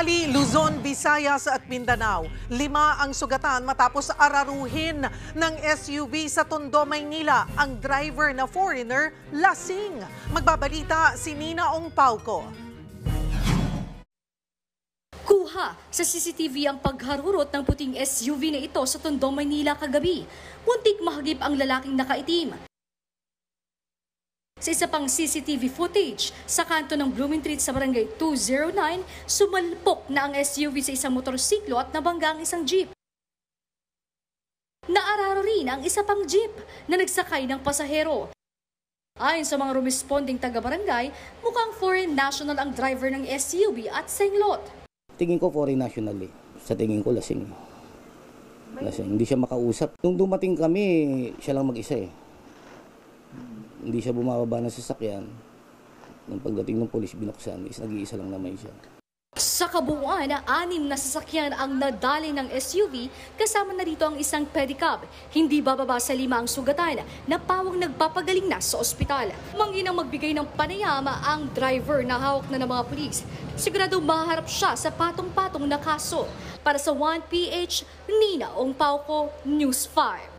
Bali, Luzon, Visayas at Mindanao. 5 ang sugatan matapos araruhin ng SUV sa Tondo, Maynila. Ang driver na foreigner, lasing. Magbabalita si Nina Ong Pauco. Kuha sa CCTV ang pagharurot ng puting SUV na ito sa Tondo, Maynila kagabi. Muntik mahagip ang lalaking nakaitim. Sa isa pang CCTV footage, sa kanto ng Blooming Treat sa Barangay 209, sumalpok na ang SUV sa isang motorsiklo at nabangga ang isang jeep. Naararo rin ang isa pang jeep na nagsakay ng pasahero. Ayon sa mga rumesponding taga-barangay, mukhang foreign national ang driver ng SUV at senglot. Tingin ko foreign national eh. Sa tingin ko lasing. Hindi siya makausap. Nung dumating kami, siya lang mag-isa eh. Hindi siya bumababa ng sasakyan. Nung pagdating ng polis, binuksan, nag-iisa lang naman siya. Sa kabuuan, 6 na sasakyan ang nadali ng SUV, kasama na rito ang isang pedicab. Hindi bababa sa 5 ang sugatan na pawang nagpapagaling na sa ospital. Manginang magbigay ng panayama ang driver na hawak na ng mga pulis. Sigurado maharap siya sa patong-patong na kaso. Para sa 1PH, Nina Ong Pauco, News 5.